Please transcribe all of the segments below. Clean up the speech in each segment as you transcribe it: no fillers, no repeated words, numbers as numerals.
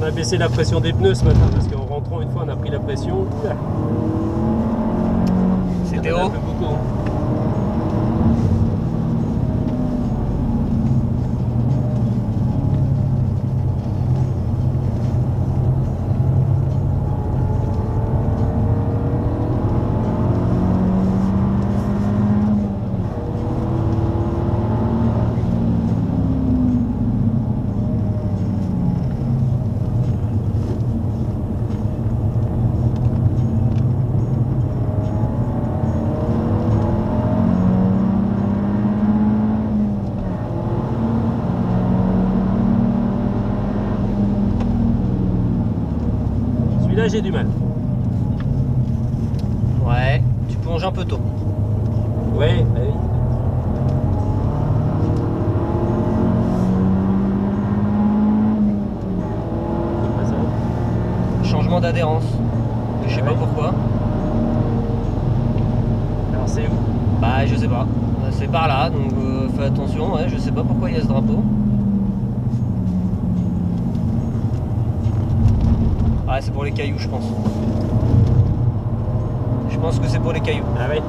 On a baissé la pression des pneus ce matin parce qu'en rentrant une fois on a pris la pression. C'était haut. Beaucoup. Celui-là j'ai du mal. Ouais, tu plonges un peu tôt. Ouais, bah oui. C'est pas ça. Changement d'adhérence. Je sais Ah pas ouais. pourquoi. Alors c'est où? Bah je sais pas. C'est par là, donc fais attention, ouais, je sais pas pourquoi il y a ce drapeau. Ah c'est pour les cailloux je pense. Je pense que c'est pour les cailloux. Ah ouais.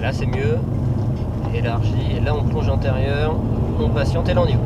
Là c'est mieux, élargi, et là on plonge intérieur, on patiente et là on y va.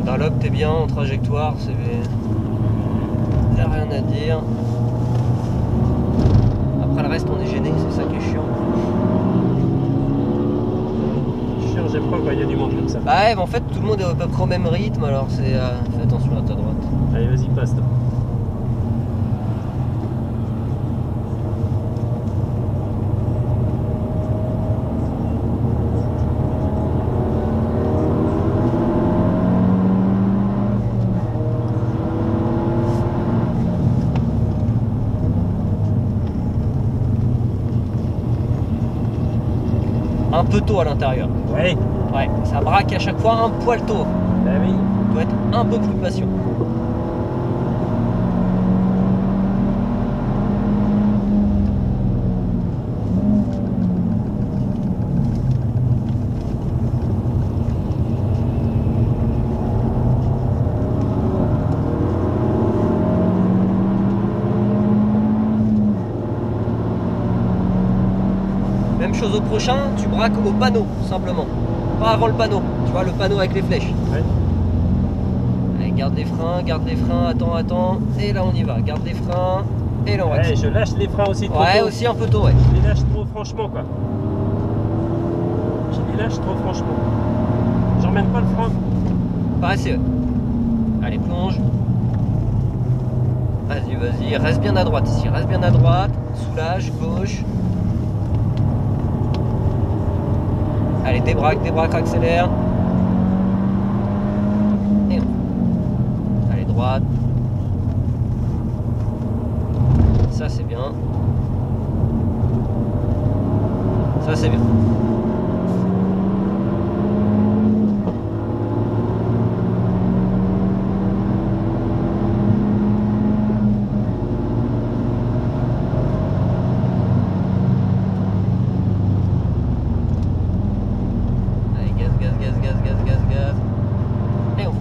Dunlop t'es bien en trajectoire, c'est y a rien à dire. Après le reste on est gêné, c'est ça qui est chiant. Chiant, j'aime pas quand il y a du monde comme ça. Bah ouais, mais en fait tout le monde est à peu près au même rythme, alors c'est fais attention à ta droite. Allez, vas-y, passe toi. un peu tôt à l'intérieur. Ouais. Ouais, ça braque à chaque fois un poil tôt. Bah oui. Il doit être un peu plus patient. Même chose au prochain, tu braques au panneau, simplement. Pas avant le panneau, tu vois, le panneau avec les flèches. Ouais. Allez, garde les freins, attends, et là on y va. Garde les freins, et là on Ouais, accélère. je lâche les freins aussi trop Ouais, tôt. aussi un peu tôt, ouais. Je les lâche trop franchement, quoi. Je les lâche trop franchement. J'emmène pas le frein. Paresseux. Allez, plonge. Vas-y, reste bien à droite ici, reste bien à droite. Soulage, gauche. Allez, débraque, accélère. Et on. Allez, droite. Ça c'est bien. Ça c'est bien. Gaz. Et on.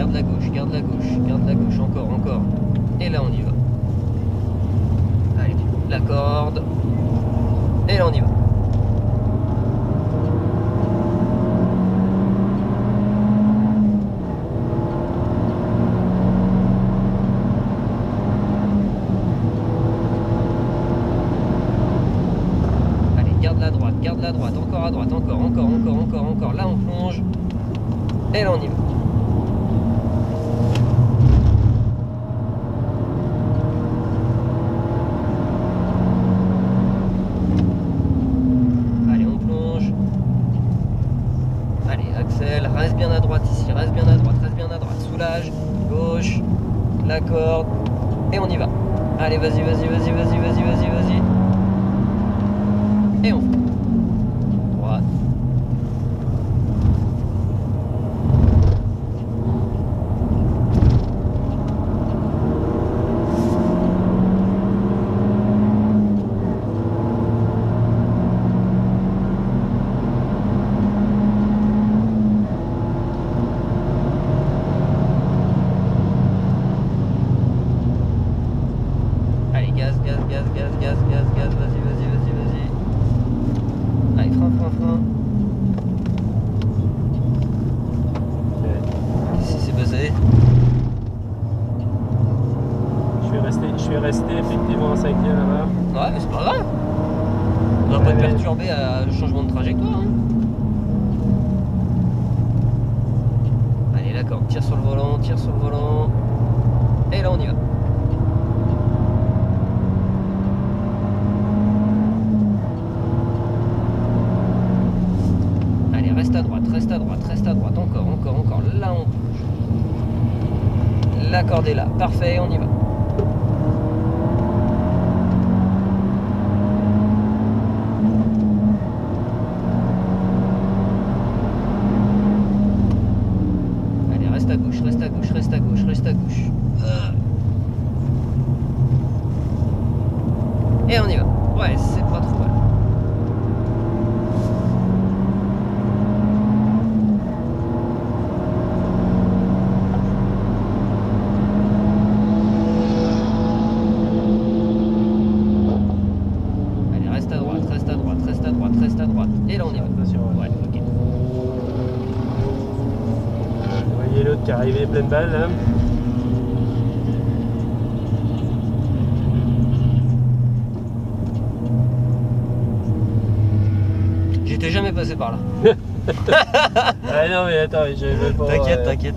Garde la gauche, encore. Et là on y va. Allez, la corde. Et là on y va. Allez, garde la droite, encore à droite, encore. Là on plonge. Et là on y va. Reste bien à droite ici, reste bien à droite. Soulage, gauche, la corde, et on y va. Allez, vas-y. Et on fait. Droite. Gaz, vas-y. Allez, frein. Qu'est-ce qui s'est passé? Je suis resté effectivement en 5e là-bas. Ouais, mais c'est pas grave. On va pas te perturber à le changement de trajectoire. Hein. Allez, d'accord, tire sur le volant. Et là, on y va. Reste à droite, encore. Là, on bouge. La corde est là. Parfait, on y va. Allez, reste à gauche. Et on y va. Ouais, c'est pas trop mal. l'autre qui est arrivé pleine balle là. J'étais jamais passé par là. Ah non mais attends, je veux pas... T'inquiète, t'inquiète.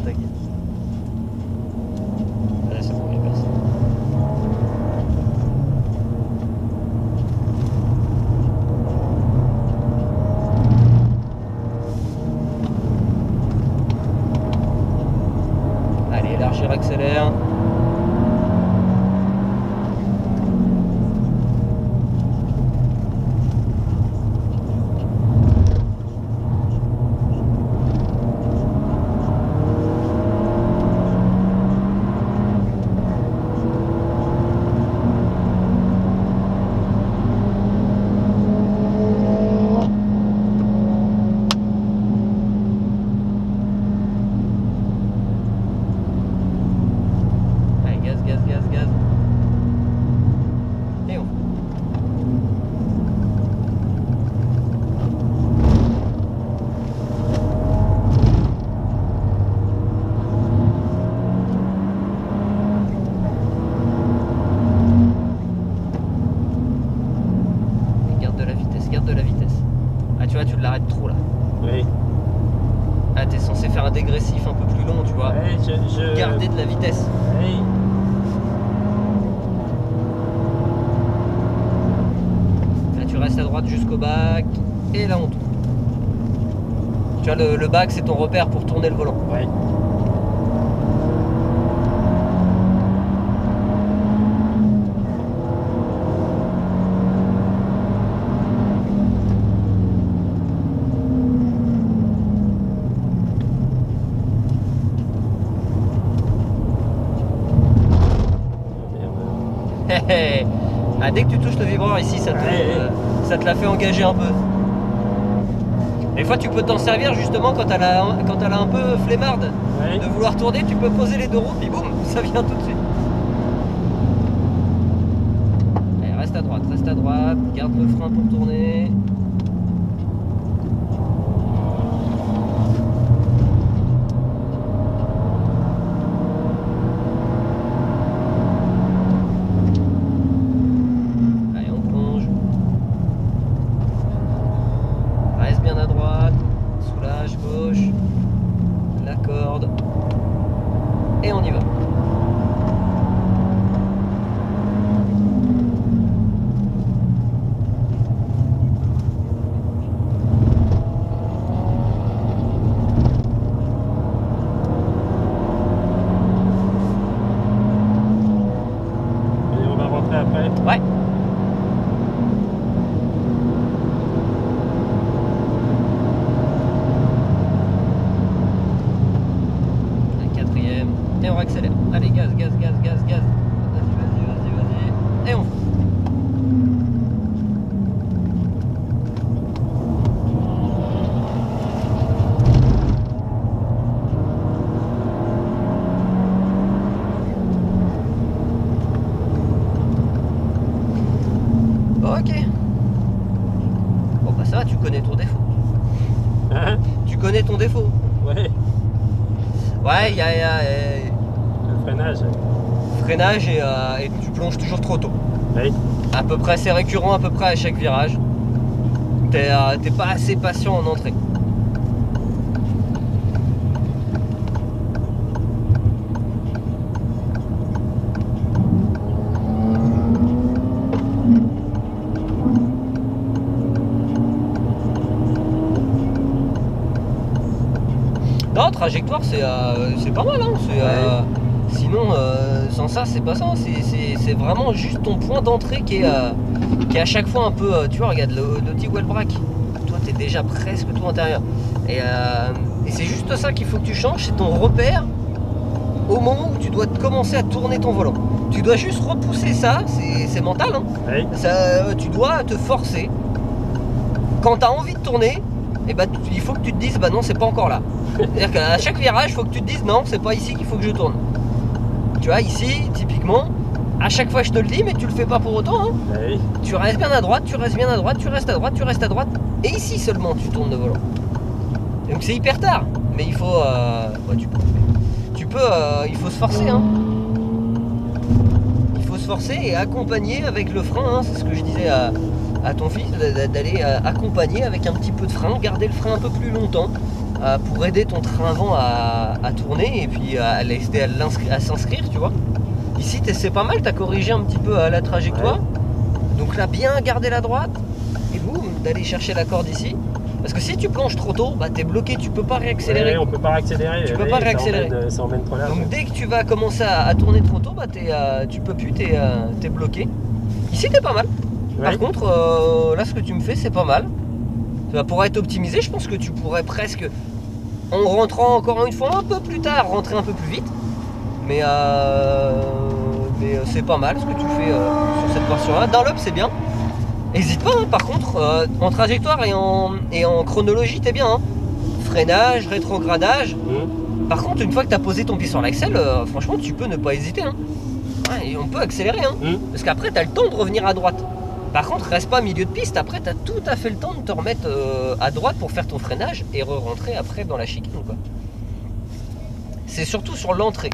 Là c'est bon, il y a personne. Allez, élargir, accélère. Gaz. Et on. Et garde de la vitesse. Ah tu vois, tu l'arrêtes trop là. Oui. Ah t'es censé faire un dégressif un peu plus long, tu vois. Ouais, Garder de la vitesse. Oui. Tu restes à droite jusqu'au bac et là on tourne. Tu vois le bac c'est ton repère pour tourner le volant. Ouais. Ah, dès que tu touches le vibreur ici, ça te la fait engager un peu. Des fois, tu peux t'en servir justement quand elle a un peu flemmarde de vouloir tourner. Tu peux poser les deux roues, puis boum, ça vient tout de suite. Allez, reste à droite, garde le frein pour tourner. Et on y va. Et on va rentrer après. Ouais. Et on accélère. Allez, gaz. Vas-y. Et on. Ok. Bon bah ça va, tu connais ton défaut. Hein? Tu connais ton défaut. Ouais. Ouais, il y a Le freinage. freinage et tu plonges toujours trop tôt. Oui. À peu près, c'est récurrent à peu près à chaque virage. T'es pas assez patient en entrée. Non, trajectoire c'est pas mal, hein. Sinon sans ça c'est pas ça, c'est vraiment juste ton point d'entrée qui est à chaque fois un peu, tu vois, regarde le petit wheel brack, toi t'es déjà presque tout intérieur et c'est juste ça qu'il faut que tu changes, c'est ton repère au moment où tu dois commencer à tourner ton volant. Tu dois juste repousser ça, c'est mental, hein. Oui. Tu dois te forcer quand tu as envie de tourner, et bah, il faut que tu te dises bah non, c'est pas encore là. C'est-à-dire qu'à chaque virage, il faut que tu te dises non, c'est pas ici qu'il faut que je tourne. Tu vois, ici, typiquement, à chaque fois je te le dis, mais tu le fais pas pour autant, hein. Oui. Tu restes bien à droite, tu restes à droite, et ici seulement tu tournes le volant. Donc c'est hyper tard, mais il faut... ouais, il faut se forcer, hein. Il faut se forcer et accompagner avec le frein, hein. C'est ce que je disais à ton fils, d'aller accompagner avec un petit peu de frein, garder le frein un peu plus longtemps pour aider ton train avant à tourner et puis à l'aider à s'inscrire, tu vois. Ici, c'est pas mal, tu as corrigé un petit peu la trajectoire. Ouais. Donc là, bien garder la droite et boum, d'aller chercher la corde ici. Parce que si tu plonges trop tôt, bah, tu es bloqué, tu peux pas réaccélérer. Ouais, on peut pas réaccélérer. Tu peux pas réaccélérer. Ça emmène trop large. Donc dès que tu vas commencer à tourner trop tôt, bah, tu peux plus, tu es bloqué. Ici, tu es pas mal. Ouais. Par contre, là, ce que tu me fais, c'est pas mal. Pour être optimisé, je pense que tu pourrais presque, en rentrant encore une fois un peu plus tard, rentrer un peu plus vite. Mais c'est pas mal ce que tu fais sur cette portion-là. Dans l'up, c'est bien. N'hésite pas, hein, par contre, en trajectoire et en chronologie, t'es bien. Hein. Freinage, rétrogradage. Par contre, une fois que tu as posé ton pied sur l'axle, franchement, tu peux ne pas hésiter. Hein. Ouais, et on peut accélérer. Hein. Parce qu'après, tu as le temps de revenir à droite. Par contre, reste pas milieu de piste. Après, tu as tout à fait le temps de te remettre à droite pour faire ton freinage et re-rentrer après dans la chicane. C'est surtout sur l'entrée.